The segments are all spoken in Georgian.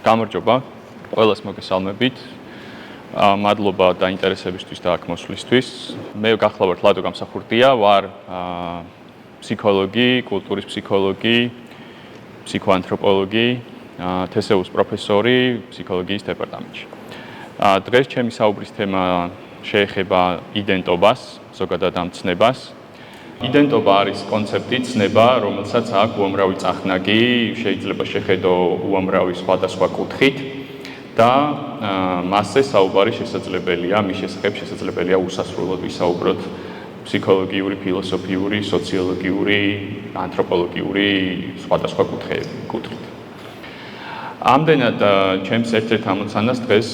გამარჯობა, ყველას მოგესალმებით. მადლობა დაინტერესებისთვის და აქ მოსვლისთვის. მე გახლავართ ლადო გამსახურდია, ვარ ფსიქოლოგი, კულტურის ფსიქოლოგი, ფსიქოანთროპოლოგი, თესეუს პროფესორი ფსიქოლოგიის დეპარტამენტში. დღეს ჩემი საუბრის თემა შეეხება იდენტობას, ზოგადად ამ ცნებას. იდენტობა არის კონცეფტი, ცნება, რომელსაც აქვს უამრავი წახნაგი, შეიძლება შეხედო უამრავი სხვადასხვა კუთხით და მასზე საუბარი შესაძლებელია, მის შესახებ შესაძლებელია უსასრულოდ ვისაუბროთ ფსიქოლოგიური, ფილოსოფიური, სოციოლოგიური, ანთროპოლოგიური სხვადასხვა კუთხით. ამდენად ჩემს ერთ-ერთ ამოცანას დღეს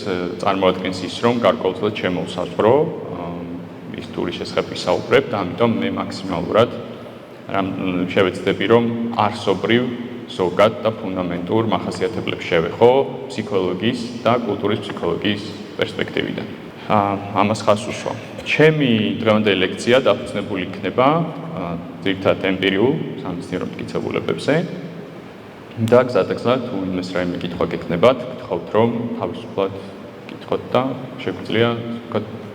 წარმოადგენს ის, რომ გარკვეულწილად შემოვსაზღვრო ის ტურის შესახებ ვისაუბრებ და ამიტომ მე მაქსიმალურად შევეცდები, რომ არსობრივ, ზოგად და ფუნდამენტურ მახასიათებლებს შევეხო ფსიქოლოგიის და კულტურის ფსიქოლოგიის პერსპექტივიდან. ამას ხაზს უსვამ. ჩემი დღევანდელი ლექცია დაფუძნებული იქნება ძირითადად ემპირიულ სამეცნიერო მტკიცებულებებზე და გზადაგზად თუ იმეს რაიმე კითხვა გექნებათ, გთხოვთ, რომ თავისუფლად გითხოთ და შეგვიძლია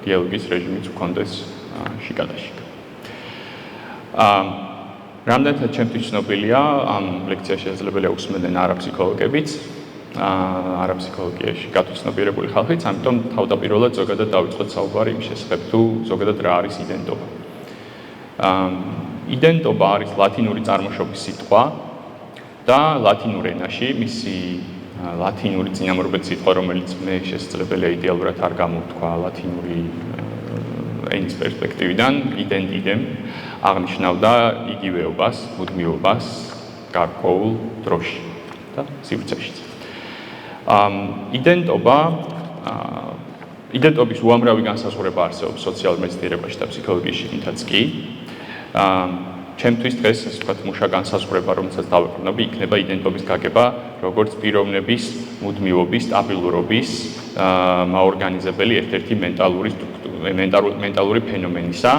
დიალოგის რეჟიმიც გქონდეს შიგადაშიგ. რამდენად ჩემთვის ცნობილია, ამ ლექციას შესაძლებელია უსმენდნენ არაფსიქოლოგებიც, არაფსიქოლოგიაში გათვისნობიერებული ხალხიც, ამიტომ თავდაპირველად ზოგადად დავიწყოთ საუბარი იმ შესახებ, თუ ზოგადად რა არის იდენტობა. იდენტობა არის ლათინური წარმოშობის სიტყვა და ლათინურ ენაში მისი ლათინური წინამორბედი სიტყვა, რომელიც მე შესაძლებელია იდეალურად არ გამოვთქვა ლათინური ენის პერსპექტივიდან, idem აღნიშნავდა იგივეობას, მუდმივობას, გარკვეულ დროში და სივრცეშიც. იდენტობის უამრავი განსაზღვრება არსებობს სოციალურ მეცნიერებაში და ფსიქოლოგიაში იმითაც კი. ჩემთვის დღეს ეს ვთქვათ მუშა განსაზღვრება, რომელსაც დავეყრდნობი, იქნება იდენტობის გაგება, როგორც პიროვნების მუდმივობის, სტაბილურობის მაორგანიზებელი ერთ-ერთი მენტალური ფენომენისა,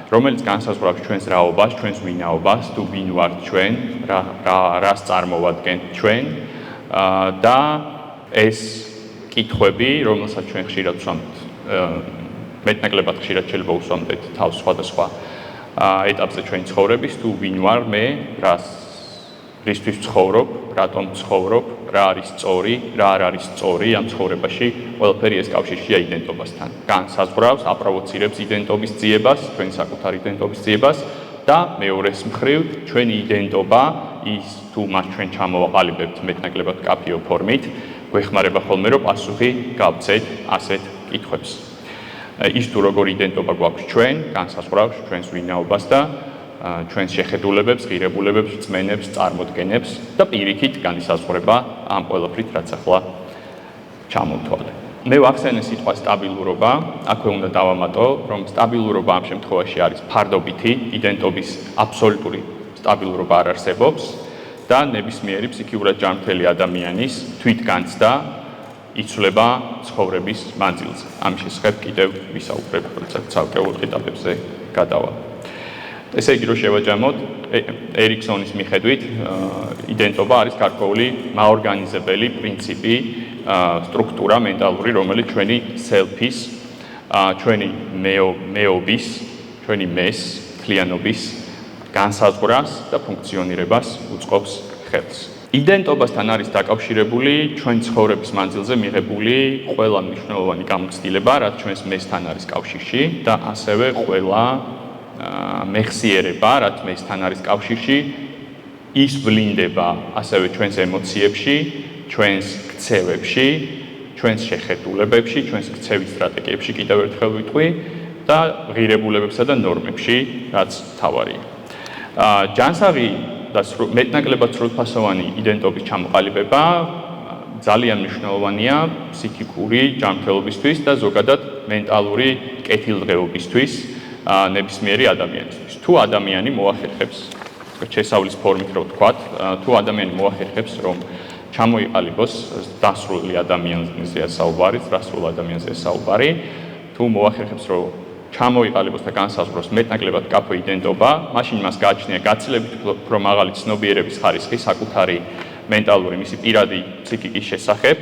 რომელიც განსაზღვრავს ჩვენს რაობას, ჩვენს ვინაობას, თუ ვინ ვართ ჩვენ, რას წარმოვადგენთ ჩვენ და ეს კითხვები, რომელსაც ჩვენ ხშირად ვსვამთ, მეტნაკლებად ხშირად შეიძლება უსვამდეთ თავს სხვადასხვა ეტაპზე ჩვენი ცხოვრების, თუ ვინ ვარ მე, რისთვის ვცხოვრობ, რატომ ვცხოვრობ, რა არის სწორი, რა არ არის სწორი ამ ცხოვრებაში, ყველაფერი ეს კავშირშია იდენტობასთან. განსაზღვრავს, აპროვოცირებს იდენტობის ძიებას, ჩვენი საკუთარი იდენტობის ძიებას და მეორეს მხრივ, ჩვენი იდენტობა, ის თუ მას ჩვენ ჩამოვაყალიბებთ მეტნაკლებად მკაფიო ფორმით, გვეხმარება ხოლმე, რომ პასუხი გავცეთ ასეთ კითხვებს. ის თუ როგორი იდენტობა გვაქვს ჩვენ, განსაზღვრავს ჩვენს ვინაობას და ჩვენს შეხედულებებს, ღირებულებებს, რწმენებს, წარმოდგენებს და პირიქით განისაზღვრება ამ ყველაფრით, რაც ახლა ჩამოვთვალე. მე ვახსენე სიტყვა სტაბილურობა, აქვე უნდა დავამატო, რომ სტაბილურობა ამ შემთხვევაში არის ფარდობითი, იდენტობის აბსოლუტური სტაბილურობა არ არსებობს და ნებისმიერი ფსიქიურად ჯანმრთელი ადამიანის თვითგანცდა იცვლება ცხოვრების მანძილზე. ამის შესახებ კიდევ ვისაუბრებ, როდესაც ცალკეულ ეტაპებზე გადავალ. ესე იგი, რომ შევაჯამოთ, ერიქსონის მიხედვით, იდენტობა არის გარკვეული მაორგანიზებელი პრინციპი, სტრუქტურა მენტალური, რომელიც ჩვენი self-ის, ჩვენი მეობის, ჩვენი მეს, მთლიანობის განსაზღვრას და ფუნქციონირებას უწყობს ხელს. იდენტობასთან არის დაკავშირებული ჩვენ ცხოვრების მანძილზე მიღებული ყველა მნიშვნელოვანი გამოცდილება, რაც ჩვენს მესთან არის კავშირში და ასევე ყველა მეხსიერება, რაც მესთან არის კავშირში, ის ვლინდება ასევე ჩვენს ემოციებში, ჩვენს ქცევებში, ჩვენს შეხედულებებში, ჩვენს ქცევის სტრატეგიებში, კიდევ ერთხელ ვიტყვი და ღირებულებებსა და ნორმებში, რაც თავარია. ჯანსაღი და მეტნაკლებად სრულფასოვანი იდენტობის ჩამოყალიბება ძალიან მნიშვნელოვანია ფსიქიკური ჯანმრთელობისთვის და ზოგადად მენტალური კეთილდღეობისთვის ნებისმიერი ადამიანისთვის. თუ ადამიანი მოახერხებს, შესავლის ფორმით რო ვთქვათ, თუ ადამიანი მოახერხებს, რომ ჩამოიყალიბოს დასრული ადამიანზეა საუბარი, დასრულ ადამიანზეა საუბარი, თუ მოახერხებს, რომ ჩამოიყალიბოს და განსაზღვროს მეტნაკლებად მკაფიო იდენტობა, მაშინ მას გააჩნია გაცილებით უფრო მაღალი ცნობიერების ხარისხი საკუთარი მენტალური, მისი პირადი ფსიქიკის შესახებ.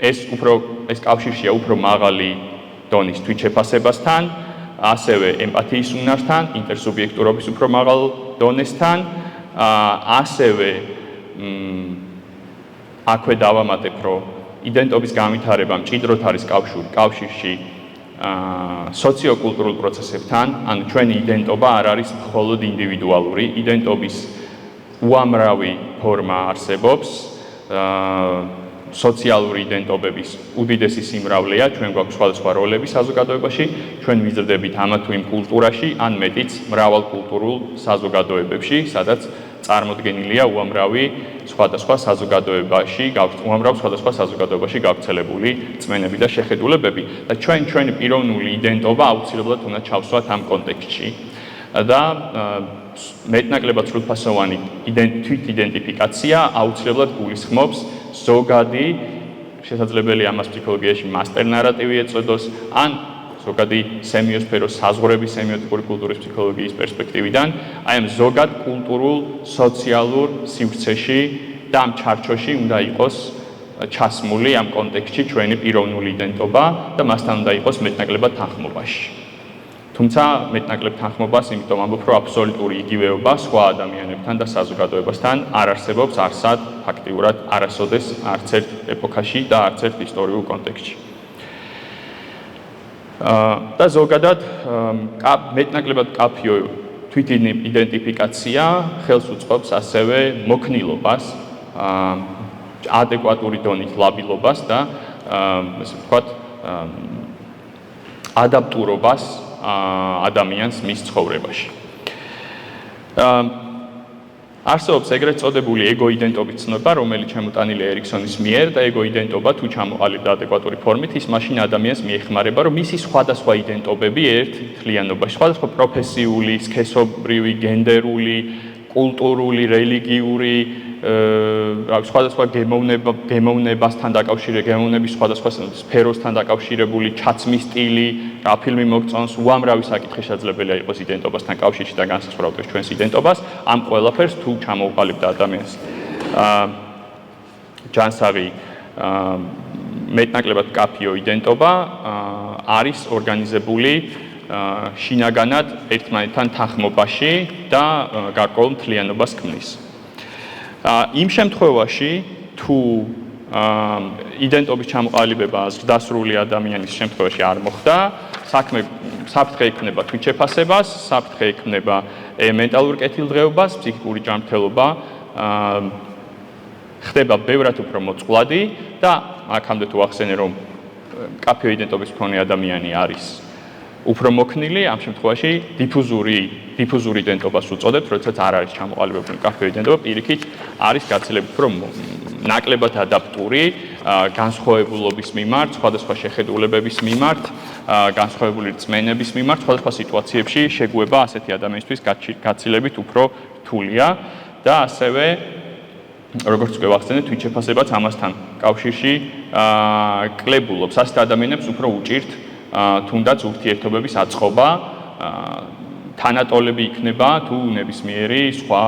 ეს კავშირშია უფრო მაღალი დონის თვითშეფასებასთან, ასევე ემპათიის უნართან, ინტერსუბიექტურობის უფრო მაღალ დონესთან, ასევე აქვე დავამატებ, რომ იდენტობის განვითარება მჭიდროდ არის კავშირში სოციოკულტურულ პროცესებთან, ანუ ჩვენი იდენტობა არ არის მხოლოდ ინდივიდუალური, იდენტობის უამრავი ფორმა არსებობს, სოციალური იდენტობების უდიდესი სიმრავლეა, ჩვენ გვაქვს სხვადასხვა როლები საზოგადოებაში, ჩვენ ვიზრდებით ამა თუ იმ კულტურაში, ან მეტიც მრავალ კულტურულ საზოგადოებებში, სადაც წარმოდგენილია უამრავ სხვადასხვა საზოგადოებაში გავრცელებული წმენები და შეხედულებები და ჩვენი პიროვნული იდენტობა აუცილებლად უნდა ჩავსვათ ამ კონტექსტში და მეტნაკლებად სრულფასოვანი თვითიდენტიფიკაცია აუცილებლად გულისხმობს ზოგადი, შესაძლებელია ამას ფსიქოლოგიაში მასტერ ნარატივი ეწოდოს, ან ზოგადი სემიოსფეროს საზღვრების სემიოტიკური კულტურის ფსიქოლოგიის პერსპექტივიდან, აი ამ ზოგად კულტურულ, სოციალურ სივრცეში და ამ ჩარჩოში უნდა იყოს ჩასმული ამ კონტექსტში ჩვენი პიროვნული იდენტობა და მასთან უნდა იყოს მეტნაკლებად თანხმობაში. თუმცა მეტნაკლებ თანხმობას, იმიტომ ამბობ, რომ აბსოლუტური იგივეობა სხვა ადამიანებთან და საზოგადოებასთან არ არსებობს არსად ფაქტიურად არასოდეს არც ერთ ეპოქაში და არც ერთ ისტორიულ კონტექსტში. და ზოგადად მეტნაკლებად კაფიო თვითიდენტიფიკაცია ხელს უწყობს ასევე მოქნილობას, ადეკვატური დონის ლაბილობას და ესე ვთქვათ ადაპტურობას ადამიანს მის ცხოვრებაში. არსებობს ეგრეთ წოდებული ეგოიდენტობის ცნობა, რომელიც შემოტანილია ერიქსონის მიერ და ეგოიდენტობა თუ ჩამოყალიბდა ადეკვატური ფორმით, ის მაშინ ადამიანს მიეხმარება, რომ მისი სხვადასხვა იდენტობები ერთ მთლიანობაში, სხვადასხვა პროფესიული, სქესობრივი, გენდერული, კულტურული, რელიგიური, სხვადასხვა გემოვნებასთან დაკავშირებული, გემოვნების სხვადასხვა სფეროსთან დაკავშირებული ჩაცმის სტილი, რა ფილმი მოგწონს, უამრავი საკითხი შესაძლებელია იყოს იდენტობასთან კავშირში და განსაზღვრავდეს ჩვენს იდენტობას, ამ ყველაფერს თუ ჩამოუყალიბდა ადამიანს ჯანსაღი მეტნაკლებად კაფიო იდენტობა არის ორგანიზებული შინაგანად ერთმანეთთან თანხმობაში და გარკვეულ მთლიანობას ქმნის. იმ შემთხვევაში, თუ იდენტობის ჩამოყალიბება ზრდასრული ადამიანის შემთხვევაში არ მოხდა, საფრთხე ექმნება თვითშეფასებას, საფრთხე ექმნება მენტალურ კეთილდღეობას, ფსიქიკური ჯანმრთელობა ხდება ბევრად უფრო მოწყვლადი და აქამდე თუ ახსენე, რომ კაფიო იდენტობის მქონე ადამიანი არის უფრო მოქნილი, ამ შემთხვევაში დიფუზური იდენტობას უწოდებთ, როდესაც არ არის ჩამოყალიბებული კაფიო იდენტობა, პირიქით არის გაცილებით უფრო ნაკლებად ადაპტური განსხვავებულობის მიმართ, სხვადასხვა შეხედულებების მიმართ, განსხვავებული რწმენების მიმართ, სხვადასხვა სიტუაციებში შეგუება ასეთი ადამიანისთვის გაცილებით უფრო რთულია და ასევე როგორც უკვე ვახსენეთ, თვითშეფასებაც ამასთან კავშირში კლებულობს. ასეთ ადამიანებს უფრო უჭირთ თუნდაც ურთიერთობების აწყობა, თანატოლები იქნება თუ ნებისმიერი სხვა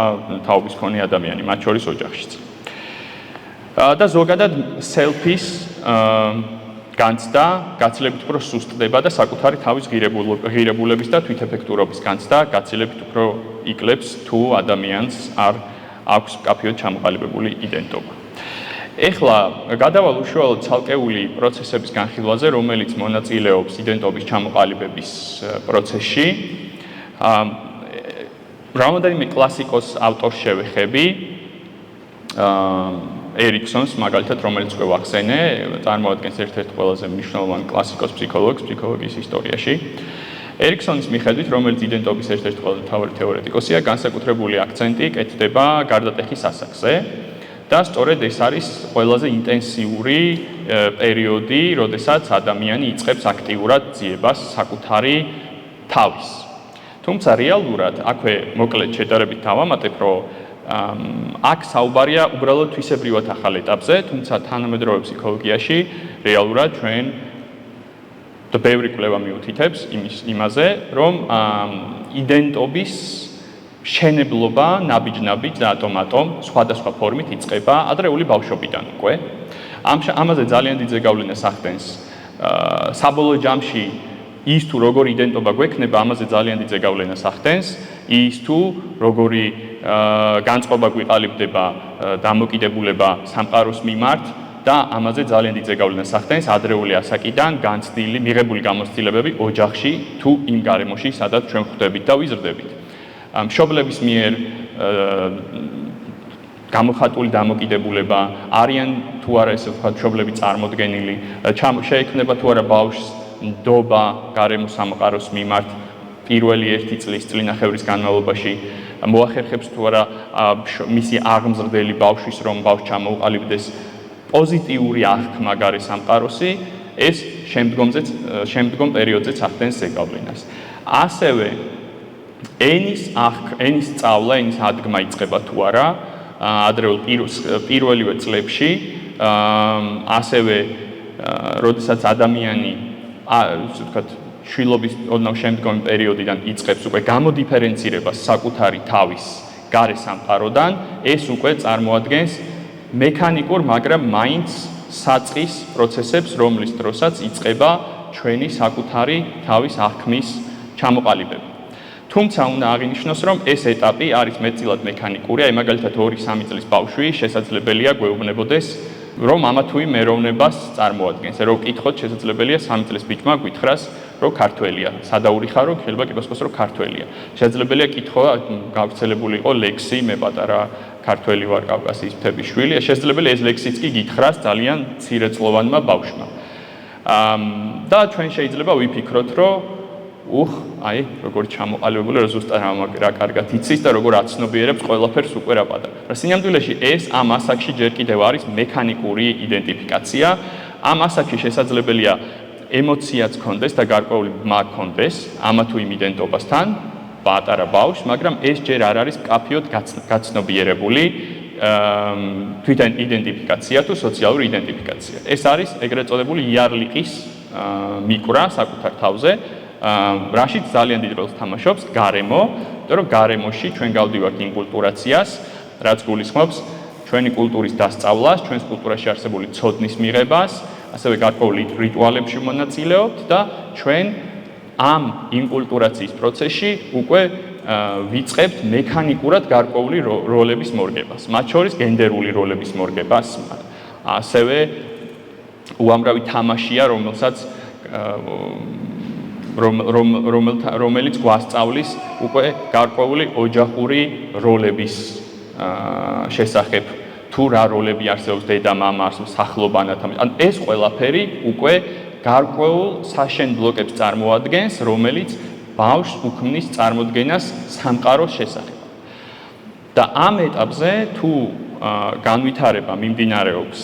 თაობის მქონე ადამიანი, მათ შორის ოჯახშიც. და ზოგადად სელფის განცდა გაცილებით უფრო სუსტდება და საკუთარი თავის ღირებულების და თვითეფექტურობის განცდა გაცილებით უფრო იკლებს თუ ადამიანს არ აქვს კაფიოდ ჩამოყალიბებული იდენტობა. ეხლა გადავალ უშუალოდ ცალკეული პროცესების განხილვაზე, რომელიც მონაწილეობს იდენტობის ჩამოყალიბების პროცესში. რამდენიმე კლასიკოს ავტორს შევეხები. ერიქსონს მაგალითად, რომელიც უკვე ვახსენე, წარმოადგენს ერთ-ერთ ყველაზე მნიშვნელოვან კლასიკოს ფსიქოლოგიის ისტორიაში. ერიქსონის მიხედვით, რომელიც იდენტობის ერთ-ერთი ყველაზე მთავარი თეორეტიკოსია, განსაკუთრებული აქცენტი კეთდება გარდატეხის ასაკზე. და სწორედ ეს არის ყველაზე ინტენსიური პერიოდი, როდესაც ადამიანი იწყებს აქტიურად ძიებას საკუთარი თავის. თუმცა რეალურად აქვე მოკლედ შედარებით დავამატებ, რომ აქ საუბარია უბრალოდ თვისებრივად ახალ ეტაპზე, თუმცა თანამედროვე ფსიქოლოგიაში რეალურად ჩვენ ბევრი კვლევა მიუთითებს იმაზე, რომ იდენტობის შენებლობა ნაბიჯ-ნაბიჯ და ატომ-ატომ სხვადასხვა ფორმით იწყება ადრეული ბავშვობიდან უკვე. ამაზე ძალიან დიდ ზეგავლენას ახდენს საბოლოო ჯამში ის თუ როგორი იდენტობა გვექნება, ამაზე ძალიან დიდ ზეგავლენას ახდენს ის თუ როგორი განწყობა გვიყალიბდება დამოკიდებულება სამყაროს მიმართ და ამაზე ძალიან დიდ ზეგავლენას ახდენს ადრეული ასაკიდან განცდილი მიღებული გამოცდილებები ოჯახში თუ იმ გარემოში, სადაც ჩვენ ხვდებით და ვიზრდებით. მშობლების მიერ გამოხატული დამოკიდებულება, არიან თუ არა ესე ვთქვათ მშობლები წარმოდგენილი, შეექმნება თუ არა ბავშვს ნდობა გარემო სამყაროს მიმართ პირველი 1 წლის წლინახევრის განმავლობაში მოახერხებს თუ არა მისი აღმზრდელი ბავშვის რომ ბავშვს ჩამოუყალიბდეს პოზიტიური აღქმა გარე სამყაროსი, ეს შემდგომ პერიოდზეც ახდენს ზეგავლენას. ასევე ენის სწავლა, ენის ადგმა იწყება თუ არა ადრეულ პირველივე წლებში, ასევე როდესაც ადამიანი ასე ვთქვათ შვილობის ოდნავ შემდგომი პერიოდიდან იწყებს უკვე გამოდიფერენცირებას საკუთარი თავის გარე სამყაროდან, ეს უკვე წარმოადგენს მექანიკურ, მაგრამ მაინც საწყის პროცესებს, რომლის დროსაც იწყება ჩვენი საკუთარი თავის აღქმის ჩამოყალიბება. თუმცა უნდა აღინიშნოს, რომ ეს ეტაპი არის მეტწილად მექანიკური, აი მაგალითად 2-3 წლის ბავშვი შესაძლებელია გვეუბნებოდეს, რომ ამა თუ იმ ეროვნებას წარმოადგენს. რომ ვკითხოთ, შესაძლებელია 3 წლის ბიჭმა გითხრას, რომ ქართველია. სადაური ხარო, შეიძლება კიბოსკოს რომ ქართველია. შესაძლებელია კითხვა გავრცელებული იყო ლექსი, მე პატარა ქართველი ვარ კავკასიის მთების შვილი. შესაძლებელია ეს ლექსიც კი გითხრას ძალიან მცირეწლოვანმა ბავშვმა. და ჩვენ შეიძლება ვიფიქროთ, რომ აი, როგორ ჩამოყალიბებული, რომ ზუსტად რა კარგად იცის და როგორ აცნობიერებს ყველაფერს უკვე რა პატარა. სინამდვილეში ეს ამ ასაკში ჯერ კიდევ არის მექანიკური იდენტიფიკაცია. ამ ასაკში შესაძლებელია ემოციაც ქონდეს და გარკვეული ბმა ქონდეს ამა თუ იმ იდენტობასთან, პატარა ბავშვს, მაგრამ ეს ჯერ არ არის კაფეოდ გაცნობიერებული თვითონ იდენტიფიკაცია თუ სოციალური იდენტიფიკაცია. ეს არის ეგრეთ წოდებული იარლიყის მიკვრა საკუთარ თავზე. რაშიც ძალიან დიდ როლს თამაშობს გარემო, იმიტომ რომ გარემოში ჩვენ გავდივართ ინკულტურაციას, რაც გულისხმობს ჩვენი კულტურის დასწავლას, ჩვენს კულტურაში არსებული ცოდნის მიღებას, ასევე გარკვეული რიტუალებში მონაწილეობთ და ჩვენ ამ ინკულტურაციის პროცესში უკვე ვიწყებთ მექანიკურად გარკვეული როლების მორგებას, მათ შორის გენდერული როლების მორგებას, ასევე უამრავი თამაშია, რომელიც გვასწავლის უკვე გარკვეული ოჯახური როლების შესახებ, თუ რა როლები არსებობს დედა-მამა, არსებობს სახლობანათა. ან ეს ყველაფერი უკვე გარკვეულ საშენ ბლოკებს წარმოადგენს, რომელიც ბავშვს უქმნის წარმოდგენას სამყაროს შესახებ. და ამ ეტაპზე თუ განვითარება მიმდინარეობს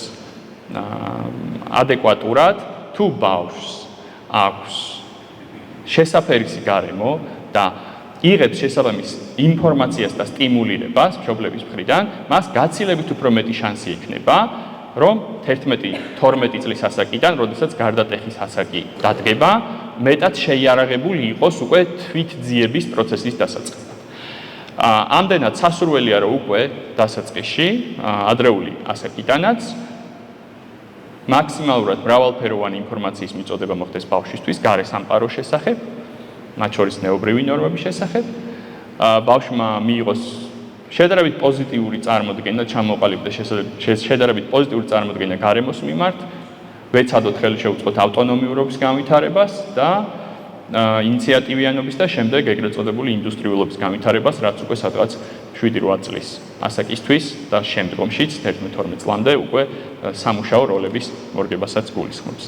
ადეკვატურად, თუ ბავშვს აქვს შესაფერისი გარემო და იღებს შესაბამის ინფორმაციას და სტიმულირებას მშობლების მხრიდან, მას გაცილებით უფრო მეტი შანსი ექნება, რომ 11-12 წლის ასაკიდან, როდესაც გარდატეხის ასაკი დადგება, მეტად შეიარაღებული იყოს უკვე თვითძიების პროცესის დასაწყისად. ამდენად სასურველია, რომ უკვე დასაწყისში, ადრეული ასაკიდანაც მაქსიმალურად მრავალფეროვანი ინფორმაციის მიწოდება მოხდეს ბავშვისთვის გარე სამყაროს შესახებ, მათ შორის ნეობრივი ნორმების შესახებ, ბავშვმა მიიღოს შედარებით პოზიტიური წარმოდგენა, ჩამოყალიბდეს შედარებით პოზიტიური წარმოდგენა გარემოს მიმართ, ვეცადოთ ხელი შევუწყოთ ავტონომიურობის განვითარებას და ინიციატივიანობის და შემდეგ ეგრეთ წოდებული ინდუსტრიულობის განვითარებას, რაც უკვე სადღაც 7-8 წლის ასაკისთვის და შემდგომშიც 11-12 წლამდე უკვე სამუშაო როლების მორგებასაც გულისხმობს.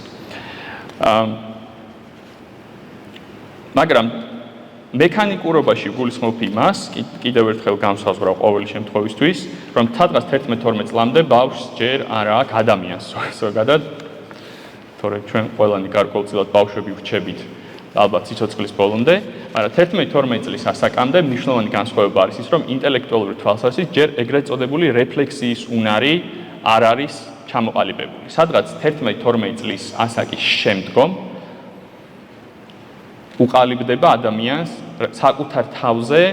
მაგრამ მექანიკურობაში გულისხმობ იმას, კიდევ ერთხელ განსაზღვრავ ყოველი შემთხვევისთვის, რომ სადღაც 11-12 წლამდე ბავშვს ჯერ არ აქვს ადამიანს ზოგადად, თორემ ჩვენ ყველანი გარკვეულწილად ბავშვები ვრჩებით ალბათ სიცოცხლის ბოლომდე, მაგრამ 11-12 წლის ასაკამდე მნიშვნელოვანი განსხვავება არის ის, რომ ინტელექტუალური თვალსაზრისით ჯერ ეგრეთ წოდებული რეფლექსიის უნარი არ არის ჩამოყალიბებული. სადღაც 11-12 წლის ასაკის შემდგომ უყალიბდება ადამიანს საკუთარ თავზე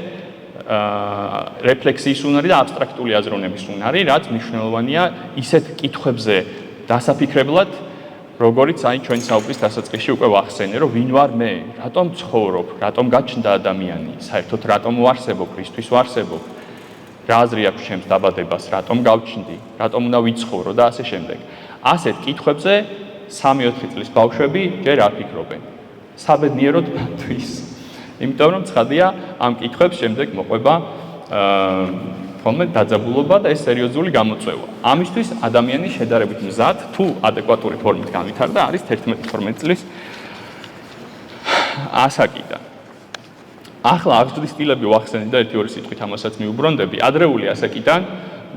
რეფლექსიის უნარი და აბსტრაქტული აზროვნების უნარი, რაც მნიშვნელოვანია ისეთ კითხვებზე დასაფიქრებლად, როგორც აი ჩვენ საუბრის დასაწყისში უკვე ვახსენე, რომ ვინ ვარ მე, რატომ ცხოვრობ, რატომ გაჩნდა ადამიანი, საერთოდ რატომ ვარსებობ, რისთვის ვარსებობ, რა აზრი აქვს ჩემს დაბადებას, რატომ გავჩნდი, რატომ უნდა ვიცხოვრო და ასე შემდეგ. ასეთ კითხვებზე 3-4 წლის ბავშვები ჯერ არ ფიქრობენ. საბედნიეროდ მათთვის. იმიტომ რომ ცხადია, ამ კითხვებს შემდეგ მოყვება ხოლმე დაძაბულობა და ეს სერიოზული გამოწვევა. ამისთვის ადამიანი შედარებით მზად, თუ ადეკვატური ფორმით განვითარდა, არის 11-12 წლის ასაკიდან. ახლა აღზრდის სტილები ვახსენე და 1-2 სიტყვით ამასაც მიუბრუნდები. ადრეული ასაკიდან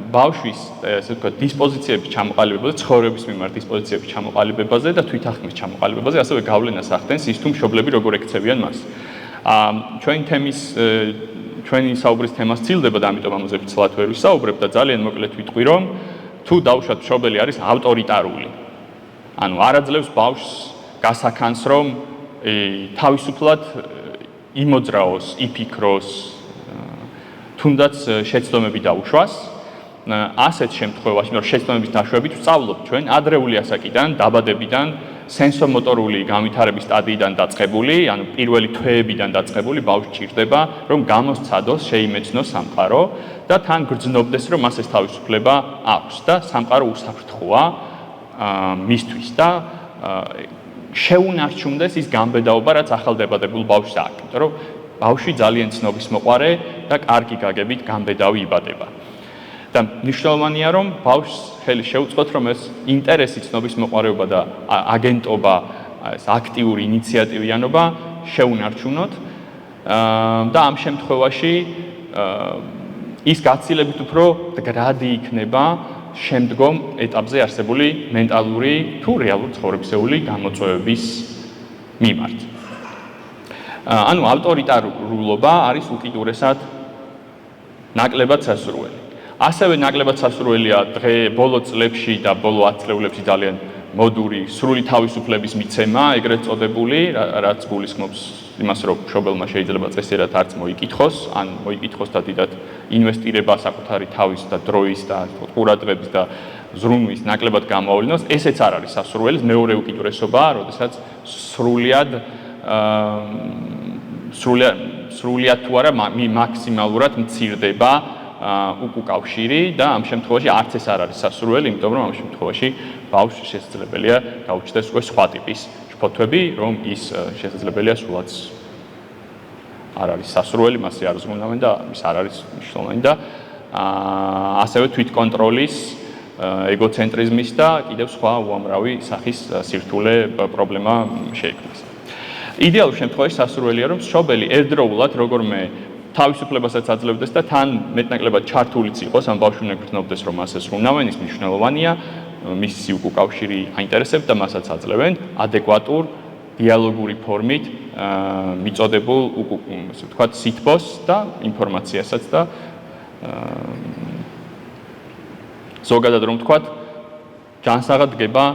ბავშვის, ესე ვთქვათ, დისპოზიციების ჩამოყალიბებაზე, ცხოვრების მიმართ დისპოზიციების ჩამოყალიბებაზე და თვითახმის ჩამოყალიბებაზე ასევე გავლენას ახდენს ის თუ მშობლები როგორ ექცევიან მას. ჩვენი საუბრის თემა სცილდება და ამიტომ ამაზე ცლად ვერ ვისაუბრებ და ძალიან მოკლედ ვიტყვი, რომ თუ დავუშვათ მშობელი არის ავტორიტარული. ანუ არ აძლევს ბავშვს გასაქანს, რომ თავისუფლად იმოძრაოს, იფიქროს, თუნდაც შეცდომები დაუშვას. ასეთ შემთხვევაში, რომ შეცდომების დაშვებით ვსწავლობთ ჩვენ ადრეული ასაკიდან, დაბადებიდან, სენსომოტორული განვითარების სტადიიდან დაწყებული, ანუ პირველი თვეებიდან დაწყებული ბავშვი ჭირდება, რომ გამოსცადოს, შეიმეცნოს სამყარო და თან გრძნობდეს, რომ მას ეს თავისუფლება აქვს და სამყარო უსაფრთხოა მისთვის და შეუნარჩუნდეს ის გამბედაობა, რაც ახალდაბადებულ ბავშვს აქვს. იმიტომ რომ ბავშვი ძალიან ცნობის მოყვარე და კარგი გაგებით გამბედავი იბადება. და მნიშვნელოვანია, რომ ბავშვს ხელი შეუწყოთ, რომ ეს ინტერესი, ცნობის მოყვარეობა და აგენტობა, ეს აქტიური ინიციატივიანობა შეუნარჩუნოთ და ამ შემთხვევაში ის გაცილებით უფრო მდგრადი იქნება შემდგომ ეტაპზე არსებული მენტალური თუ რეალური ცხოვრებისეული გამოწვევების მიმართ. ანუ ავტორიტარულობა არის უკიდურესად ნაკლებად სასურველი. ასევე ნაკლებად სასურველია ბოლო წლებში და ბოლო 10 წლებში ძალიან მოდური სრული თავისუფლების მიცემა, ეგრეთ წოდებული, რაც გულისხმობს იმას, რომ მშობელმა შეიძლება წესიერად არც მოიკითხოს, ან მოიკითხოს და დიდად ინვესტირება საკუთარი თავის და დროის და ყურადღების და ზრუნვის ნაკლებად გამოავლინოს, ესეც არ არის სასურველი, მეორე უკიდურესობაა, როდესაც სრულიად თუ არა მაქსიმალურად მცირდება უკავშირი და ამ შემთხვევაში არც ეს არ არის სასურველი, იმიტომ რომ ამ შემთხვევაში ბავშვს შესაძლებელია გაუჩნდეს უკვე სხვა ტიპის შფოთვები, რომ ის შესაძლებელია სულაც არ არის სასურველი, მასზე არ ზრუნავენ და ის არ არის მნიშვნელოვანი და ასევე თვითკონტროლის, ეგოცენტრიზმის და კიდევ სხვა უამრავი სახის სირთულე პრობლემა შეიქმნას. იდეალურ შემთხვევაში სასურველია, რომ მშობელი ერთდროულად როგორმე თავისუფლებასაც აძლევდეს და თან მეტნაკლებად ჩართულიც იყოს, ამ ბავშვი უნდა გრძნობდეს, რომ ასე ზრუნავენ, ის მნიშვნელოვანია, მისი უკავშირი აინტერესებს და მასაც აძლევენ ადეკვატურ დიალოგური ფორმით მიწოდებულ, ასე ვთქვათ, სითბოს და ინფორმაციასაც და ზოგადად რომ ვთქვათ, ჯანსაღად დგება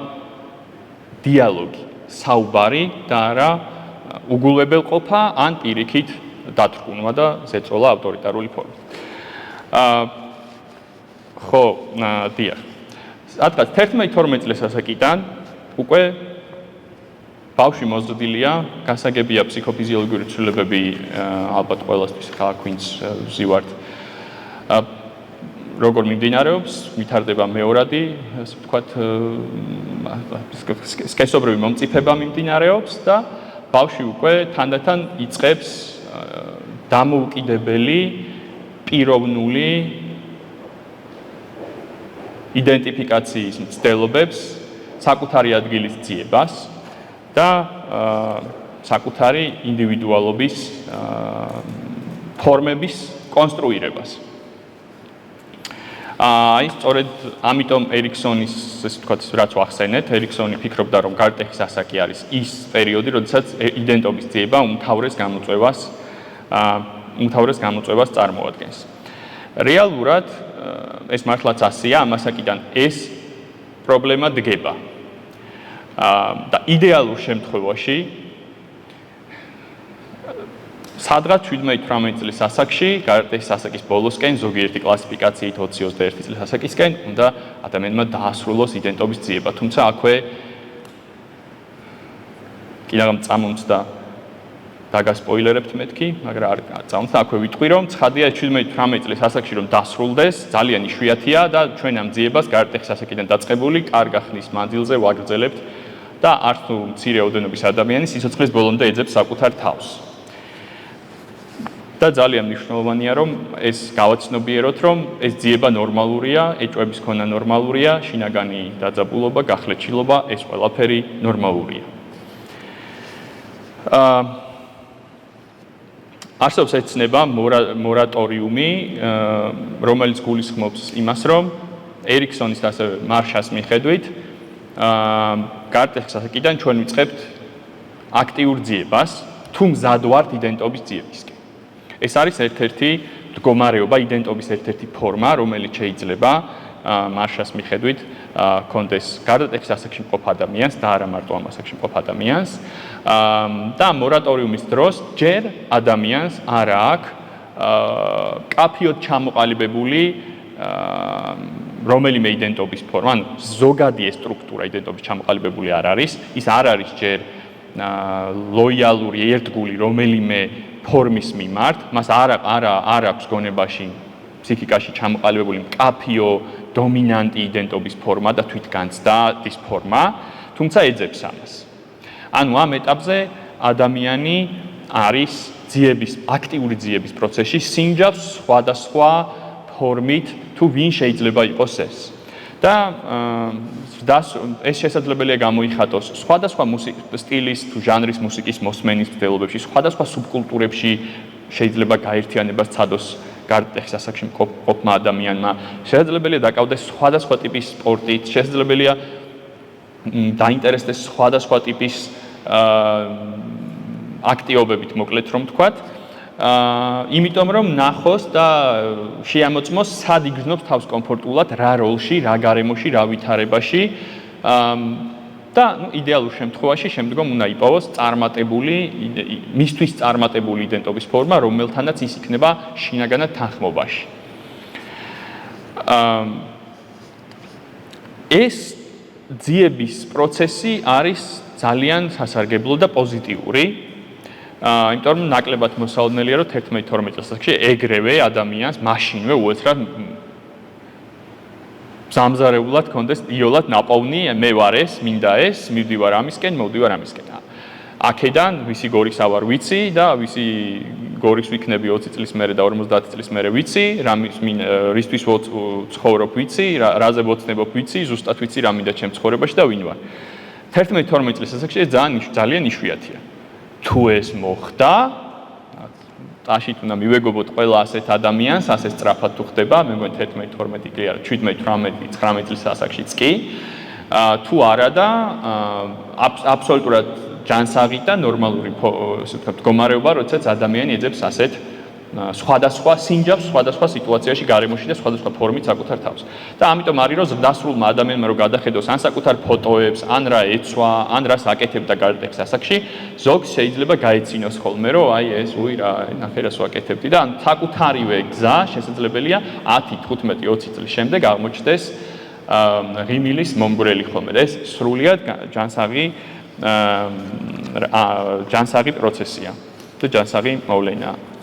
დიალოგი, საუბარი და არა უგულებელყოფა ან პირიქით დათრგუნვა და ზეწოლა ავტორიტარული ფორმით. ხო, დიახ. რადგან 11-12 წლის ასაკიდან უკვე ბავშვი მოზრდილია, გასაგებია ფსიქოფიზიოლოგიური ცვლილებები, ალბათ ყველასთვის გააქვინს ვზივართ. როგორ მიმდინარეობს, ვითარდება მეორადი, ასე ვთქვათ, სქესობრივი მომწიფება მიმდინარეობს და ბავშვი უკვე თანდათან იწყებს დამოუკიდებელი, პიროვნული იდენტიფიკაციის მცდელობებს, საკუთარი ადგილის ძიებას და საკუთარი ინდივიდუალობის ფორმების კონსტრუირებას. აი, სწორედ ამიტომერიkssonis, ესე ვთქვათ, რაც ვახსენეთ, erikssoни ფიქრობდა, რომ გარტეხის ასაკი არის ის პერიოდი, როდესაც იდენტობის ძიება უმთავრეს გამოწვევას წარმოადგენს. რეალურად ეს მართლაც ასეა, ამ ასაკიდან ეს პრობლემა დგება. და იდეალურ შემთხვევაში სადღაც 17-18 წლის ასაკში, გარდატეხის ასაკის ბოლოსკენ, ზოგიერთი კლასიფიკაციით 20-21 წლის ასაკისკენ უნდა ადამიანმა დაასრულოს იდენტობის ძიება. თუმცა აქვე კიდევ წამომცდა დაგასპოილერებთ მეთქი, მაგრამ არ წამომცდა, აქვე ვიტყვი, რომ ცხადია 17-18 წლის ასაკში რომ დასრულდეს, ძალიან იშვიათია და ჩვენ ამ ძიებას გარდატეხის ასაკიდან დაწყებული კარგ ხნის მანძილზე ვაგრძელებთ და არც თუ მცირე ოდენობის ადამიანი სიცოცხლის ბოლომდე ეძებს საკუთარ თავს. და ძალიან მნიშვნელოვანია, რომ ეს გავაცნობიეროთ, რომ ეს ძიება ნორმალურია, ეჭვების ქონა ნორმალურია, შინაგანი დაძაბულობა, გახლეჩილობა, ეს ყველაფერი ნორმალურია. არსებობს ეცნება მორატორიუმი, რომელიც გულისხმობს იმას, რომ ერიქსონის და ასევე მარშას მიხედვით გარდატეხის ასაკიდან ჩვენ ვიწყებთ აქტიურ ძიებას, თუ მზად ვართ იდენტობის ძიებისკენ. ეს არის ერთ-ერთი მდგომარეობა, იდენტობის ერთ-ერთი ფორმა, რომელიც შეიძლება მარშას მიხედვით კონდეს გარდატეხის ასაკში მყოფ ადამიანს და არა მარტო ამ ასაკში მყოფ ადამიანს და მორატორიუმის დროს ჯერ ადამიანს არ აქვს კაფიოდ ჩამოყალიბებული რომელიმე იდენტობის ფორმა, ანუ ზოგადი სტრუქტურა იდენტობის ჩამოყალიბებული არ არის, ის არ არის ჯერ ლოიალური ერთგული რომელიმე ფორმის მიმართ, მას არ აქვს გონებაში, ფსიქიკაში ჩამოყალიბებული მკაფიო დომინანტი იდენტობის ფორმა და თვითგანცდის ფორმა, თუმცა ეძებს ამას. ანუ ამ ეტაპზე ადამიანი არის აქტიური ძიების პროცესში, სინჯავს სხვადასხვა ფორმით, თუ ვინ შეიძლება იყოს ეს. და ეს შესაძლებელია გამოიხატოს სხვადასხვა სტილის თუ ჟანრის მუსიკის მოსმენის მცდელობებში, სხვადასხვა სუბკულტურებში შეიძლება გაერთიანება სცადოს გარდატეხის ასაკში მყოფმა ადამიანმა, შესაძლებელია დაკავდეს სხვადასხვა ტიპის სპორტით, შესაძლებელია დაინტერესდეს სხვადასხვა ტიპის აქტივობებით, მოკლედ რომ ვთქვათ, იმიტომ რომ ნახოს და შეამოწმოს სად იგრძნობს თავს კომფორტულად, რა როლში, რა გარემოში, რა ვითარებაში და იდეალურ შემთხვევაში შემდგომ უნდა იპოვოს მისთვის წარმატებული იდენტობის ფორმა, რომელთანაც ის იქნება შინაგანად თანხმობაში. ეს ძიების პროცესი არის ძალიან სასარგებლო და პოზიტიური. იმიტომ რომ ნაკლებად მოსალოდნელია, რომ 11-12 წელსაკში ეგრევე ადამიანს მაშინვე უეცრად სამზარეულად კონდეს იოლად ნაპოვნი, მე ვარ ეს, მინდა ეს, მივდივარ ამისკენ, მოვდივარ ამისკენ. აქედან ვისი გორის ავარ ვიცი და ვისი გორის ვიქნები 20 წლის მერე და 50 წლის მერე ვიცი, რისთვის ცხოვრობ ვიცი, რაზე ვოცნებობ ვიცი, ზუსტად ვიცი რა მინდა ჩემ ცხოვრებაში და ვინ ვარ. 11-12 წლის ასაკში ეს ძალიან იშვიათია. თუ ეს მოხდა, ტაშით უნდა მივეგობოთ ყველა ასეთ ადამიანს, ასე სწრაფად თუ ხდება, მე მგონი 11-12 კი არა, 17-18-19 წლის ასაკშიც კი, თუ არა და აბსოლუტურად ჯანსაღი და ნორმალური მდგომარეობა, როდესაც ადამიანი ეძებს ასეთ სხვადასხვა სინჯავს, სხვადასხვა სიტუაციაში, გარემოში და სხვადასხვა ფორმით საკუთარ თავს. და ამიტომ არის რომ დასრულმა ადამიანმა რომ გადახედოს ან საკუთარ ფოტოებს, ან რა ეცვა, ან რას აკეთებდა გარდატეხის ასაკში, ზოგს შეიძლება გაეცინოს ხოლმე, რომ აი ეს რა, ნახე რას ვაკეთებდი და ან საკუთარივე გზა შესაძლებელია 10-15-20 წლის შემდეგ აღმოჩნდეს ღიმილის მომგვრელი ხოლმე და ეს სრულიად ჯანსაღი პროცესია და ჯანსაღი მოვლენაა.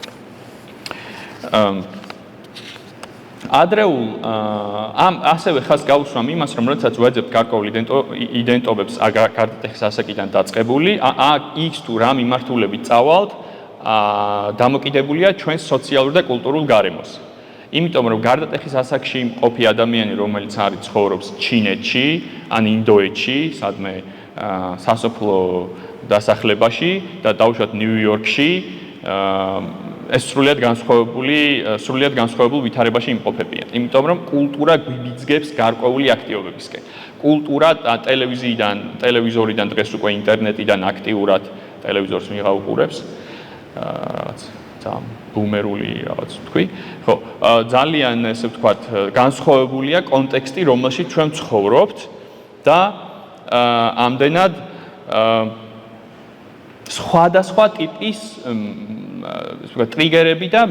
ადრეულ ასევე ხაზს გავუსვამ იმას, რომ როდესაც ვეძებთ გარკვეულ იდენტობებს გარდატეხის ასაკიდან დაწყებული, ის თუ რა მიმართულებით წავალთ, დამოკიდებულია ჩვენს სოციალურ და კულტურულ გარემოს. იმიტომ რომ გარდატეხის ასაკში მყოფი ადამიანი, რომელიც ცხოვრობს ჩინეთში, ან ინდოეთში, სადმე სასოფლო დასახლებაში და დაუშვათ ნიუ-იორკში, ეს სრულიად განსხვავებულ ვითარებაში იმყოფებიან. იმიტომ რომ კულტურა გვიბიძგებს გარკვეული აქტივობებისკენ. კულტურა ტელევიზორიდან დღეს უკვე ინტერნეტიდან აქტიურად ტელევიზორს ვიღა უყურებს. რაღაც ბუმერული რაღაც თქვი. ხო, ძალიან ესე ვთქვათ, განსხვავებულია კონტექსტი, რომელშიც ჩვენ ცხოვრობთ და ამდენად სხვადასხვა ტიპის ტრიგერები და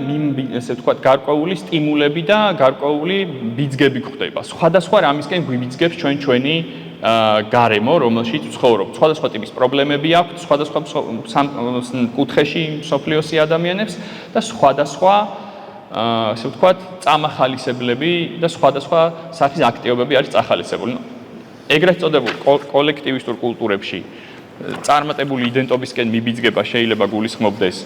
ესე ვთქვათ, გარკვეული სტიმულები და გარკვეული ბიძგები გვხდება. სხვადასხვა რამისკენ გვიბიძგებს ჩვენი გარემო, რომელშიც ვცხოვრობთ. სხვადასხვა ტიპის პრობლემები აქვთ, სხვადასხვა კუთხეში მსოფლიოსი ადამიანებს და სხვადასხვა ასე ვთქვათ, წამახალისებლები და სხვადასხვა სახის აქტივობები არის წახალისებული. ეგრეთ წოდებულ კოლექტივისტურ კულტურებში წარმატებული იდენტობისკენ მიბიძგება შეიძლება გულისხმობდეს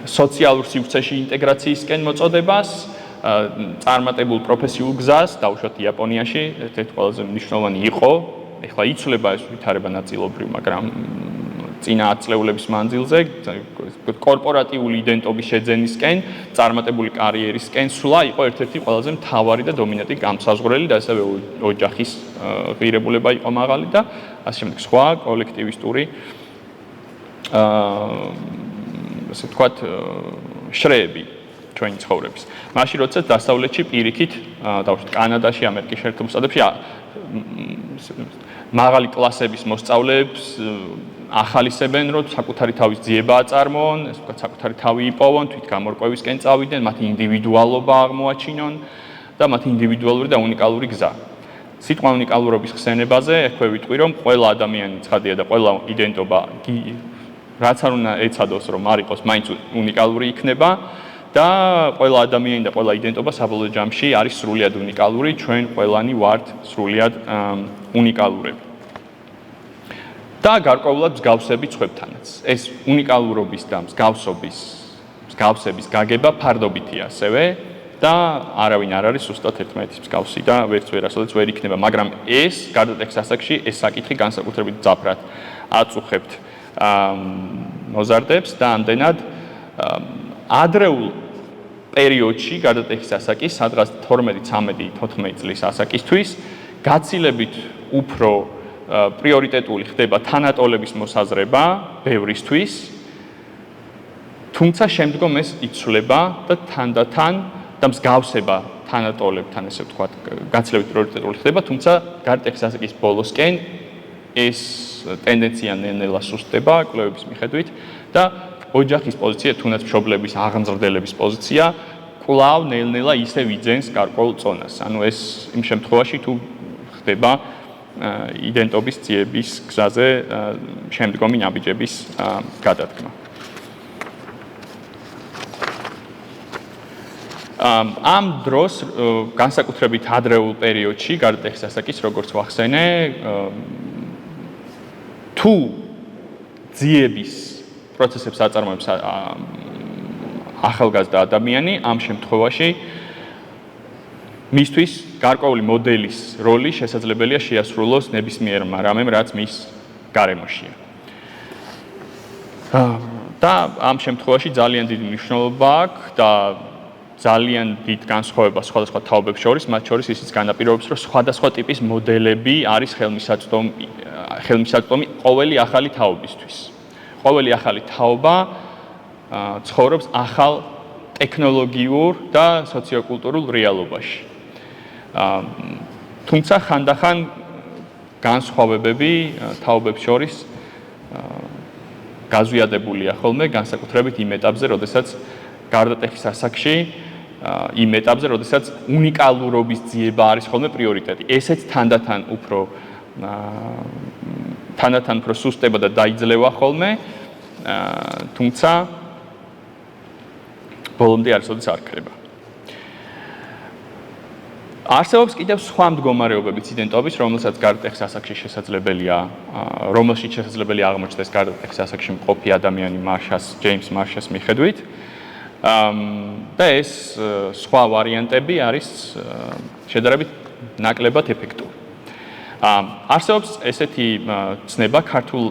სოციალურ სივრცეში ინტეგრაციისკენ მოწოდებას, წარმატებულ პროფესიულ გზას, დაუშვათ იაპონიაში, ერთ-ერთი ყველაზე მნიშვნელოვანი იყო, ეხლა იცვლება ეს ვითარება ნაწილობრივ, მაგრამ წინა ათწლეულების მანძილზე კორპორატიული იდენტობის შეძენისკენ, წარმატებული კარიერისკენ სვლა იყო ერთ-ერთი ყველაზე მთავარი და დომინანტი გამსაზღვრელი და ასევე ოჯახის ღირებულება იყო მაღალი და ასე შემდეგ სხვა კოლექტივისტური ასე ვთქვათ შრეები ჩვენი ცხოვრების. მაშინ როდესაც დასავლეთში პირიქით, დავუშვათ კანადაში, ამერიკის შეერთებულ შტატებში მაღალი კლასების მოსწავლეებს ახალისებენ, რომ საკუთარი თავის ძიება აწარმოონ, ესე ვთქვათ, საკუთარი თავი იპოვონ, თვითგამორკვევისკენ წავიდნენ, მათი ინდივიდუალობა აღმოაჩინონ და მათი ინდივიდუალური და უნიკალური გზა. სიტყვა უნიკალურობის ხსენებაზე ექვე ვიტყვი, რომ ყველა ადამიანი ცხადია და ყველა იდენტობა რაც არ უნდა ეცადოს, რომ არ იყოს, მაინც უნიკალური იქნება და ყველა ადამიანი და ყველა იდენტობა საბოლოო ჯამში არის სრულიად უნიკალური, ჩვენ ყველანი ვართ სრულიად უნიკალურები. და გარკვეულად მსგავსები სხვებთანაც. ეს უნიკალურობის და მსგავსების გაგება ფარდობითია ასევე და არავინ არ არის უბრალოდ ერთმანეთის მსგავსი და ვერც ვერასოდეს ვერ იქნება, მაგრამ ეს გარდატეხის ასაკში ეს საკითხი განსაკუთრებით მძაფრად აწუხებთ მოზარდებს და ამდენად ადრეულ პერიოდში გარდატეხის ასაკის, სადღაც 12-13-14 წლის ასაკისთვის გაცილებით უფრო პრიორიტეტული ხდება თანატოლების მოსაზრება ბევრისთვის, თუმცა შემდგომ ეს იცვლება და თანდათან და მსგავსება თანატოლებთან, ესე ვთქვათ, გაცილებით პრიორიტეტული ხდება, თუმცა გარდატეხის ასაკის ბოლოსკენ ეს ტენდენცია ნელ-ნელა სუსტდება კვლევების მიხედვით და ოჯახის პოზიცია, თუნდაც მშობლების აღმზრდელების პოზიცია კვლავ ნელ-ნელა ისევ იძენს გარკვეულ წონას. ანუ ეს იმ შემთხვევაში თუ ხდება იდენტობის ძიების გზაზე შემდგომი ნაბიჯების გადადგმა. ამ დროს განსაკუთრებით ადრეულ პერიოდში გარდატეხის ასაკის, როგორც ვახსენე, თუ ძიების პროცესებს აწარმოებს ახალგაზრდა ადამიანი, ამ შემთხვევაში მისთვის გარკვეული მოდელის როლი შესაძლებელია შეასრულოს ნებისმიერ რამემ, რაც მის გარემოშია. და ამ შემთხვევაში ძალიან დიდი მნიშვნელობა აქვს და ძალიან დიდ განსხვავებას სხვადასხვა თაობებს შორის, მათ შორის ისიც განაპირობებს, რომ სხვადასხვა ტიპის მოდელები არის ხელმისაწვდომი ყოველი ახალი თაობისთვის. ყოველი ახალი თაობა ცხოვრობს ახალ ტექნოლოგიურ და სოციოკულტურულ რეალობაში. თუმცა ხანდახან განსხვავებები თაობებს შორის გაზვიადებულია ხოლმე, განსაკუთრებით იმ ეტაპზე, როდესაც გარდატეხის ასაკში, იმ ეტაპზე, როდესაც უნიკალურობის ძიება არის ხოლმე პრიორიტეტი. ესეც თანდათან უფრო სუსტება და დაიძლევა ხოლმე, თუმცა ბოლომდე არასოდეს არ ქრება. არსებობს კიდევ სხვა მდგომარეობებიც იდენტობის, რომელსაც გარდატეხის ასაკში შესაძლებელია აღმოჩნდეს გარდატეხის ასაკში მყოფი ადამიანი ჯეიმს მარშას მიხედვით. და ეს სხვა ვარიანტები არის შედარებით ნაკლებად ეფექტური. არსებობს ესეთი ცნება,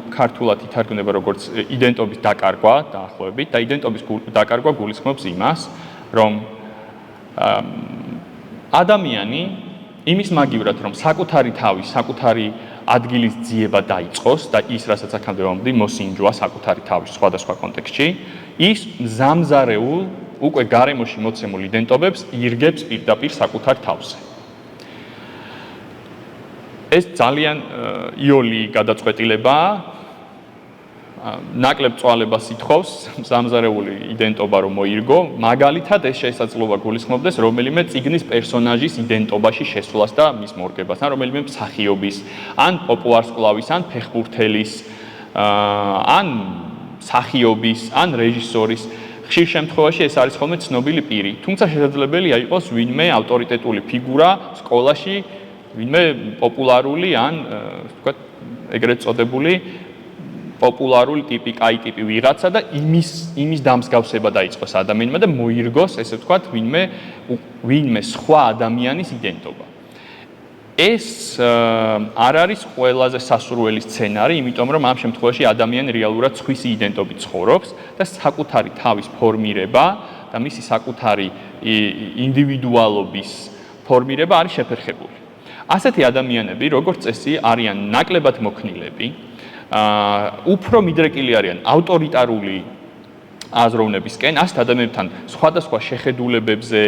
ქართულად ითარგმნება როგორც იდენტობის დაკარგვა დაახლოებით და იდენტობის დაკარგვა გულისხმობს იმას, რომ ადამიანი იმის მაგივრად, რომ საკუთარი თავი, საკუთარი ადგილის ძიება დაიწყოს და ის, რასაც აქამდე ვამბობდი, მოსინჯვა საკუთარი თავის სხვადასხვა კონტექსტში, ის მზამზარეულ უკვე გარემოში მოცემულ იდენტობებს ირგებს პირდაპირ საკუთარ თავზე. ეს ძალიან იოლი გადაწყვეტილებაა, ნაკლებ წვალებას ითხოვს სამზარეული იდენტობა რომ მოირგო, მაგალითად ეს შესაძლოა გულისხმობდეს რომელიმე წიგნის პერსონაჟის იდენტობაში შესვლას და მის მორგებას, ან რომელიმე მსახიობის, ან პოპულარსკვლავის, ან ფეხბურთელის, ან მსახიობის, ან რეჟისორის. ხშირ შემთხვევაში ეს არის ხოლმე ცნობილი პირი, თუმცა შესაძლებელია იყოს ვინმე ავტორიტეტული ფიგურა სკოლაში, ვინმე პოპულარული ან ვთქვათ ეგრეთ წოდებული პოპულარული ტიპი, კაი ტიპი ვიღაცა და იმის დამსგავსება დაიწყოს ადამიანმა და მოირგოს, ესე ვთქვათ, ვინმე სხვა ადამიანის იდენტობა. ეს არ არის ყველაზე სასურველი სცენარი, იმიტომ რომ ამ შემთხვევაში ადამიანი რეალურად სხვისი იდენტობით ცხოვრობს და საკუთარი თავის ფორმირება და მისი საკუთარი ინდივიდუალობის ფორმირება არის შეფერხებული. ასეთი ადამიანები, როგორც წესი, არიან ნაკლებად მოქნილები, უფრო მიდრეკილი არიან ავტორიტარული აზროვნებისკენ, ასეთ ადამიანებთან სხვადასხვა შეხედულებებზე,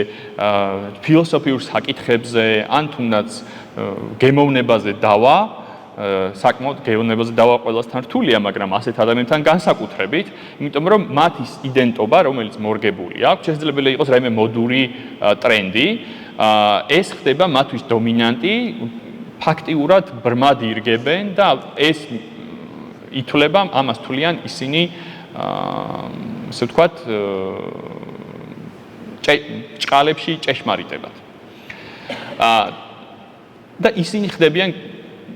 ფილოსოფიურ საკითხებზე, ან თუნდაც გემოვნებაზე დავა, საკმაოდ გემოვნებაზე დავა ყველასთან რთულია, მაგრამ ასეთ ადამიანებთან განსაკუთრებით, იმიტომ რომ მათი იდენტობა, რომელიც მორგებული აქვს, შესაძლებელია იყოს რაიმე მოდური ტრენდი, ეს ხდება მათთვის დომინანტი, ფაქტიურად ბრმად ირგებენ და ეს ითვლება, ამას თვლიან ისინი, ასე ვთქვათ, ჭყალებში ჭეშმარიტებად. და ისინი ხდებიან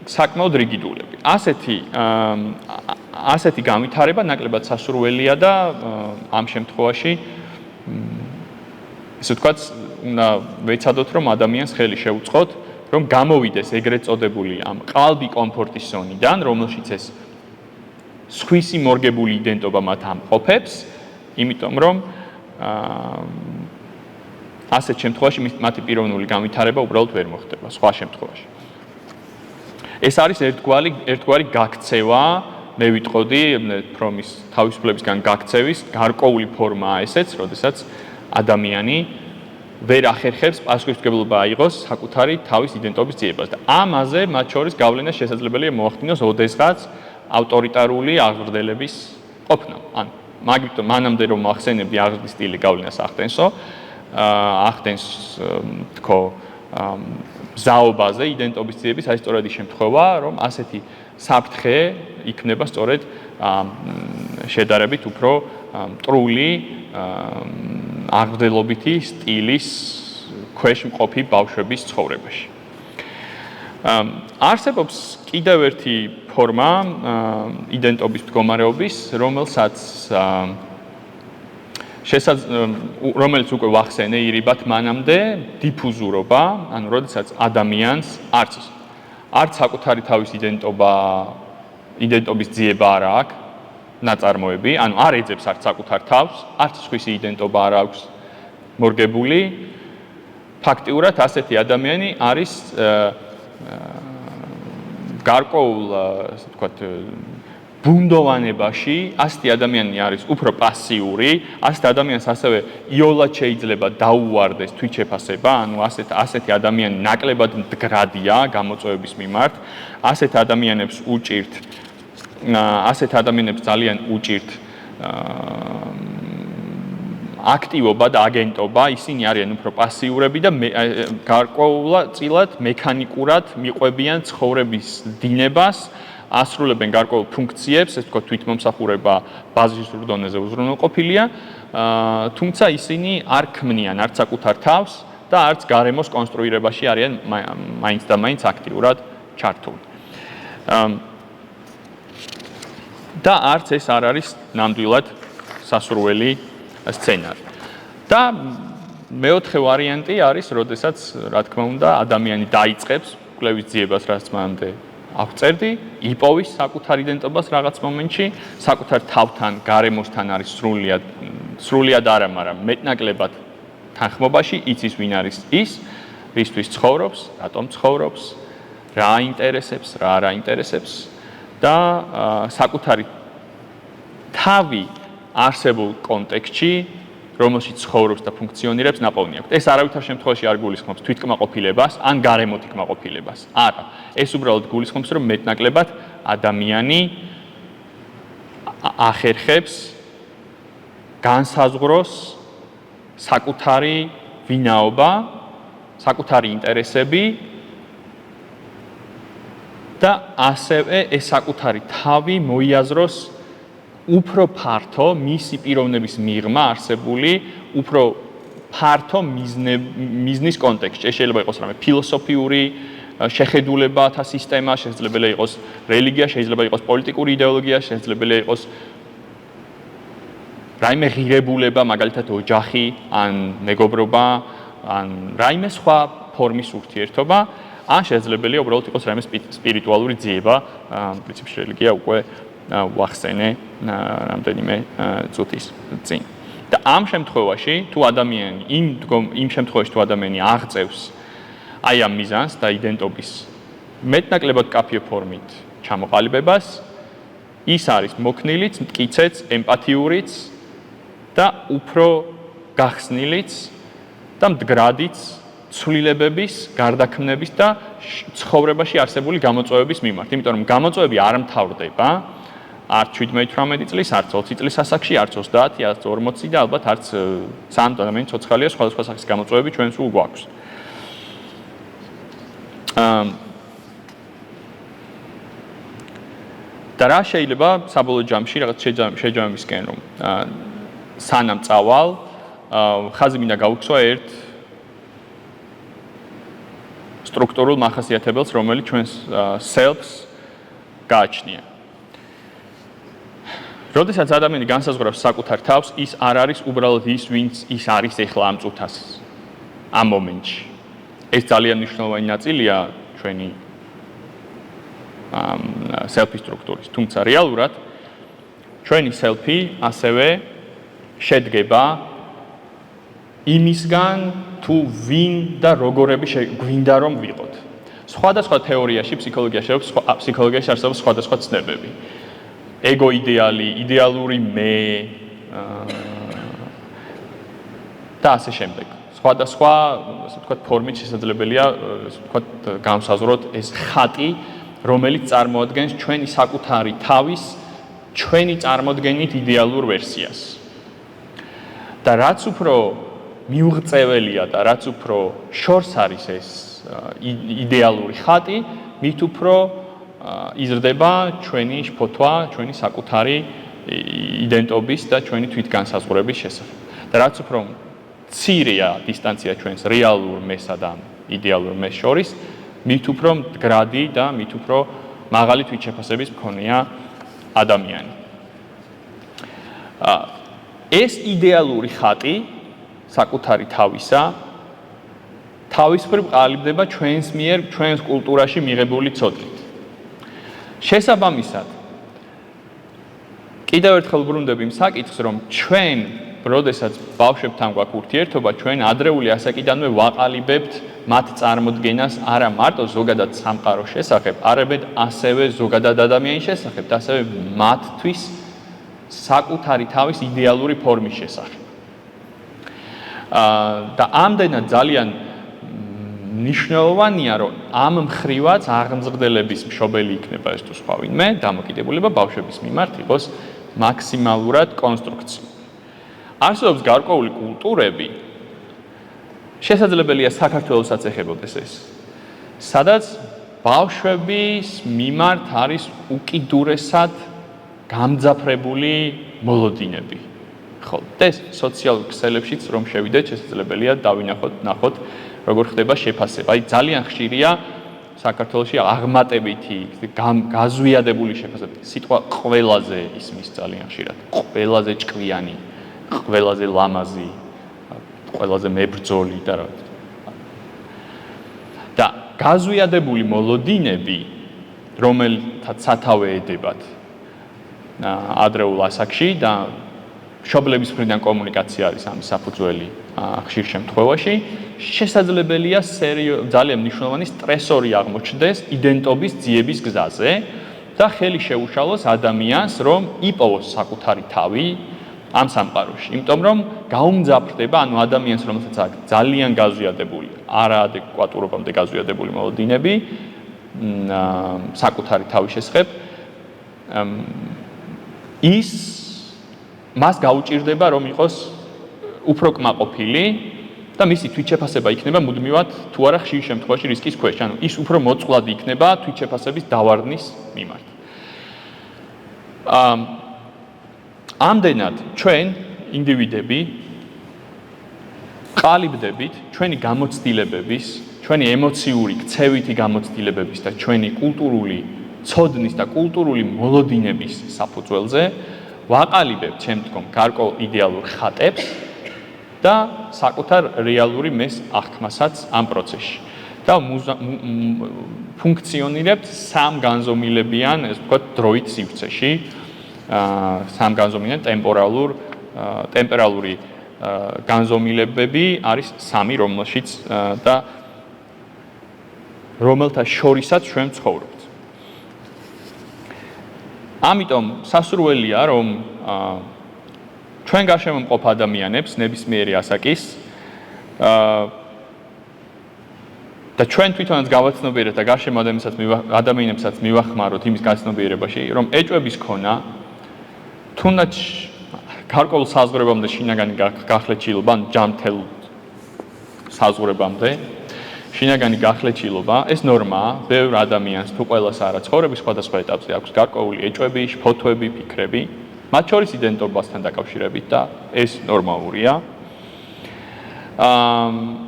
საკმაოდ რიგიდულები. ასეთი განვითარება ნაკლებად სასურველია და ამ შემთხვევაში ასე ვთქვათ, უნდა ვეცადოთ, რომ ადამიანს ხელი შეუწყოთ, რომ გამოვიდეს ეგრეთ წოდებული ამ ყალბი კომფორტის ზონიდან, რომელშიც ეს სხვისი მორგებული იდენტობა მათ ამყოფებს, იმიტომ რომ ასეთ შემთხვევაში მათი პიროვნული განვითარება უბრალოდ ვერ მოხდება სხვა შემთხვევაში. ეს არის ერთგვარი გაქცევა, მე ვიტყოდი, რომ ის თავისუფლებისგან გაქცევის გარკვეული ფორმაა ესეც, როდესაც ადამიანი ვერ ახერხებს პასუხისმგებლობა აიღოს საკუთარი თავის იდენტობის ძიებას და ამაზე მათ შორის გავლენა შესაძლებელია მოახდინოს ოდესღაც ავტორიტარული აღზრდელების ყოფნა. ან მაგიტომ მანამდე რომ ახსენებდი აღზრდის სტილი გავლენას ახდენსო, ახდენს თქო მზაობაზე იდენტობის ძიების აი სწორედ ის შემთხვევა, რომ ასეთი საფრთხე იქნება სწორედ შედარებით უფრო მტრული აღზრდელობითი სტილის ქვეშ მყოფი ბავშვების ცხოვრებაში. არსებობს კიდევ ერთი ფორმა იდენტობის მდგომარეობის, რომელიც უკვე ვახსენე ირიბად მანამდე, დიფუზურობა, ანუ როდესაც ადამიანს არც საკუთარი თავის იდენტობის ძიება არ აქვს, ნაწარმოები, ანუ არ ეძებს არც საკუთარ თავს, არც სხვისი იდენტობა არ აქვს მორგებული. ფაქტიურად ასეთი ადამიანი არის გარკვეულ, ასე ვთქვათ, ბუნდოვანებაში, ასეთი ადამიანი არის უფრო პასიური, ასეთ ადამიანს ასევე იოლად შეიძლება დაუვარდეს თვითშეფასება, ანუ ასეთი ადამიანი ნაკლებად მდგრადია გამოწვევების მიმართ, ასეთ ადამიანებს ძალიან უჭირთ აქტივობა და აგენტობა, ისინი არიან უფრო პასიურები და გარკვეულწილად მექანიკურად მიყვებიან ცხოვრების დინებას, ასრულებენ გარკვეულ ფუნქციებს, ეს თქო თვითმომსახურება ბაზისურ დონეზე უზრუნველყოფილია, თუმცა ისინი არ ქმნიან არც საკუთარ თავს და არც გარემოს კონსტრუირებაში არიან მაინც და მაინც აქტიურად ჩართული. და არც ეს არ არის ნამდვილად სასურველი სცენარი. და მეოთხე ვარიანტი არის, როდესაც, რა თქმა უნდა, ადამიანი დაიწყებს კვლევის ძიებას, რაც მანამდე აღწერდი, იპოვის საკუთარ იდენტობას რაღაც მომენტში, საკუთარ თავთან, გარემოსთან არის სრულიად არა, მაგრამ მეტნაკლებად თანხმობაში, იცის ვინ არის ის, რისთვის ცხოვრობს, რატომ ცხოვრობს, რა აინტერესებს, რა არ აინტერესებს და საკუთარი თავი არსებულ კონტექსტში, რომელშიც ცხოვრობს და ფუნქციონირებს, ნაპოვნი აქვს. ეს არავითარ შემთხვევაში არ გულისხმობს თვითკმაყოფილებას ან გარემოთი კმაყოფილებას. არა, ეს უბრალოდ გულისხმობს, რომ მეტნაკლებად ადამიანი ახერხებს განსაზღვროს საკუთარი ვინაობა, საკუთარი ინტერესები და ასევე ეს საკუთარი თავი მოიაზროს უფრო ფართო მისი პიროვნების მიღმა არსებული უფრო ფართო მიზნის კონტექსტში. ეს შეიძლება იყოს რამე ფილოსოფიური შეხედულებათა სისტემა, შეიძლება იყოს რელიგია, შეიძლება იყოს პოლიტიკური იდეოლოგია, შეიძლება იყოს რაიმე ღირებულება, მაგალითად ოჯახი, ან მეგობრობა, ან რაიმე სხვა ფორმის ურთიერთობა, ან შეიძლება უბრალოდ იყოს რაიმე სპირიტუალური ძიება, პრინციპში რელიგია უკვე ვახსენე რამდენიმე წუთის წინ. და ამ შემთხვევაში თუ ადამიანი იმ შემთხვევაში თუ ადამიანი აღწევს აი ამ მიზანს და იდენტობის მეტნაკლებად კაფიო ფორმით ჩამოყალიბებას, ის არის მოქნილიც, მტკიცეც, ემპათიურიც და უფრო გახსნილიც და მდგრადიც ცვლილებების, გარდაქმნების და ცხოვრებაში არსებული გამოწვევების მიმართ. იმიტომ რომ გამოწვევები არ მთავრდება არც 17-18 წლის, არც 20 წლის ასაკში, არც 30, არც 40 და ალბათ არც სანამ ადამიანი ცოცხალია, სხვადასხვა სახის გამოწვევები ჩვენ სულ გვაქვს. და რა შეიძლება საბოლოო ჯამში რაღაც შეჯამებისკენ რომ სანამ წავალ, ხაზი მინდა გავუქვსო ერთ სტრუქტურულ მახასიათებელს, რომელიც ჩვენს self-ს გააჩნია. როდესაც ადამიანი განსაზღვრავს საკუთარ თავს, ის არ არის უბრალოდ ის, ვინც ის არის ეხლა ამ წუთას, ამ მომენტში. ეს ძალიან მნიშვნელოვანი ნაწილია ჩვენი self-ის სტრუქტურის. თუმცა რეალურად ჩვენი self-ი ასევე შედგება იმისგან, თუ ვინ და როგორები გვინდა რომ ვიყოთ. სხვადასხვა თეორიაში, ფსიქოლოგიაში არსებობს სხვადასხვა ცნებები. ego იდეალი, იდეალური მე და ასე შემდეგ. სხვადასხვა, ასე ვთქვათ, ფორმით შესაძლებელია, ასე ვთქვათ, განსაზღვროთ ეს ხატი, რომელიც წარმოადგენს ჩვენი საკუთარი თავის, ჩვენი წარმოდგენით იდეალურ ვერსიას. და რაც უფრო მიუღწეველია და რაც უფრო შორს არის ეს იდეალური ხატი, მით უფრო იზრდება ჩვენი შფოთვა, ჩვენი საკუთარი იდენტობის და ჩვენი თვითგანსაზღვრების შესახებ. და რაც უფრო მცირეა დისტანცია ჩვენს რეალურ მესა და იდეალურ მეს შორის, მით უფრო მდგრადი და მით უფრო მაღალი თვითშეფასების მქონეა ადამიანი. ეს იდეალური ხატი საკუთარი თავისა თავის მხრივ ყალიბდება ჩვენს მიერ ჩვენს კულტურაში მიღებული ცოდნით. შესაბამისად, კიდევ ერთხელ ვბრუნდები იმ საკითხს, რომ ჩვენ, როდესაც ბავშვებთან გვაქვს ურთიერთობა, ჩვენ ადრეული ასაკიდანვე ვაყალიბებთ მათ წარმოდგენას არა მარტო ზოგადად სამყაროს შესახებ, არამედ ასევე ზოგადად ადამიანის შესახებ, ასევე მათთვის საკუთარი თავის იდეალური ფორმის შესახებ. და ამდენად ძალიან მნიშვნელოვანია, რომ ამ მხრივაც აღმზრდელების მშობელი იქნება ეს თუ სხვა ვინმე, დამოკიდებულება ბავშვების მიმართ იყოს მაქსიმალურად კონსტრუქციული. არსებობს გარკვეული კულტურები, შესაძლებელია საქართველოსაც ეხებოდეს ეს, სადაც ბავშვების მიმართ არის უკიდურესად გამძაფრებული მოლოდინები. ხო, ეს სოციალურ ქსელებშიც რომ შევიდეთ, შესაძლებელია დავინახოთ, როგორ ხდება შეფასება. აი ძალიან ხშირია საქართველოში აღმატებითი, გაზვიადებული შეფასება. სიტყვა ყველაზე ისმის ძალიან ხშირად. ყველაზე ჭკვიანი, ყველაზე ლამაზი, ყველაზე მებრძოლი და რა. და გაზვიადებული მოლოდინები, რომელთაც სათავე ედებათ ადრეულ ასაკში და მშობლების მხრიდან კომუნიკაცია არის ამის საფუძველი ხშირ შემთხვევაში, შესაძლებელია ძალიან მნიშვნელოვანი სტრესორი აღმოჩნდეს იდენტობის ძიების გზაზე და ხელი შეუშალოს ადამიანს, რომ იპოვოს საკუთარი თავი ამ სამყაროში. იმიტომ რომ გაუმძაფრდება, ანუ ადამიანს, რომელსაც აქვს ძალიან გაზვიადებული, არაადეკვატურობამდე გაზვიადებული მოლოდინები საკუთარი თავის შესახებ, ის მას გაუჭირდება რომ იყოს უფრო კმაყოფილი და მისი თვითშეფასება იქნება მუდმივად თუ არა ხშირ შემთხვევაში რისკის ქვეშ, ანუ ის უფრო მოწყვლადი იქნება თვითშეფასების დავარდნის მიმართ. ამდენად ჩვენ ინდივიდები ყალიბდებით ჩვენი გამოცდილებების, ჩვენი ემოციური, ქცევითი გამოცდილებების და ჩვენი კულტურული ცოდნის და კულტურული მოლოდინების საფუძველზე ვაყალიბებთ შემდგომ გარკვეულ იდეალურ ხატებს და საკუთარ რეალური მეს აღქმასაც ამ პროცესში. და ფუნქციონირებთ სამ განზომილებიან, ესე ვთქვათ, დროით სივრცეში, სამ განზომილიან ტემპერალური განზომილებები არის სამი, რომელშიც და რომელთა შორისაც ჩვენ ცხოვრობთ. ამიტომ სასურველია, რომ ჩვენ გარშემო მყოფ ადამიანებს ნებისმიერი ასაკის და ჩვენ თვითონაც გავაცნობიერებთ და გარშემო ადამიანებსაც მივახმაროთ იმის გაცნობიერებაში, რომ ეჭვების ქონა თუნდაც გარკვეულ საზღვრებამდე შინაგანი გახლეჩილობა, ჯამთელ საზღვრებამდე შინაგანი გახლეჩილობა, ეს ნორმაა, ბევრ ადამიანს თუ ყველას არა, ცხოვრების სხვადასხვა ეტაპზე აქვს გარკვეული ეჭვები, ფოთოები, ფიქრები, მათ შორის იდენტობასთან დაკავშირებით და ეს ნორმალურია.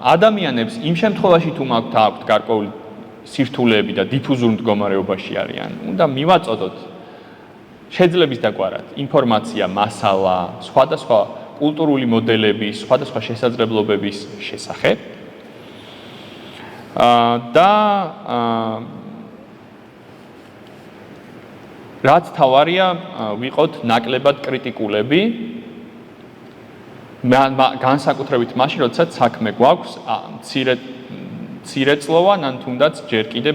ადამიანებს იმ შემთხვევაში თუ აქვთ გარკვეული სირთულეები და დიფუზურ მდგომარეობაში არიან, უნდა მივაწოდოთ შეძლების დაგვარად ინფორმაცია, მასალა, სხვადასხვა კულტურული მოდელების, სხვადასხვა შესაძლებლობების შესახებ და რაც თავარია, ვიყოთ ნაკლებად კრიტიკულები განსაკუთრებით მაშინ, როდესაც საქმე გვაქვს მცირეწლოვან ან თუნდაც ჯერ კიდე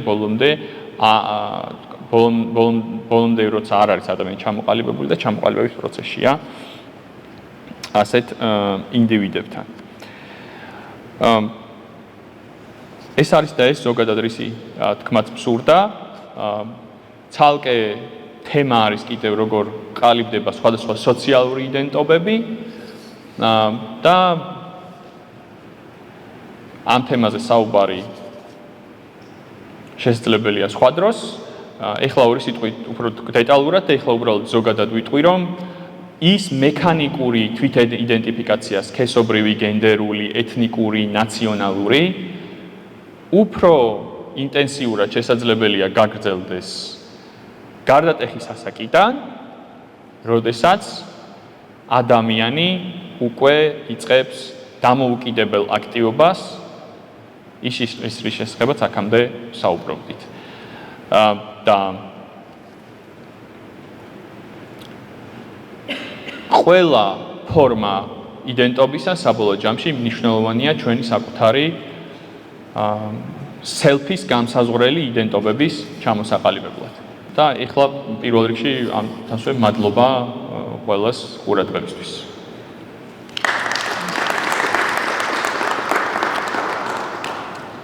ბოლომდე როცა არ არის ადამიანი ჩამოყალიბებული და ჩამოყალიბების პროცესშია ასეთ ინდივიდებთან. ეს არის და ეს ზოგადად რისი თქმაც მსურდა. ცალკე თემა არის კიდევ როგორ ყალიბდება სხვადასხვა სოციალური იდენტობები და ამ თემაზე საუბარი შესაძლებელია სხვა დროს. ეხლა ორი სიტყვით უფრო დეტალურად და ეხლა უბრალოდ ზოგადად ვიტყვი, რომ ის მექანიკური თვითიდენტიფიკაცია, სქესობრივი, გენდერული, ეთნიკური, ნაციონალური უფრო ინტენსიურად შესაძლებელია გაგრძელდეს გარდატეხის ასაკიდან, როდესაც ადამიანი უკვე იწყებს დამოუკიდებელ აქტივობას ის რის შესახებაც აქამდე საუბრობდით. და ყველა ფორმა იდენტობისა საბოლოო ჯამში მნიშვნელოვანია ჩვენი საკუთარი სელფის გამსაზღვრელი იდენტობების ჩამოსაყალიბებლად. და ეხლა პირველ რიგში ამ თასვე მადლობა ყველას ყურადღებისთვის.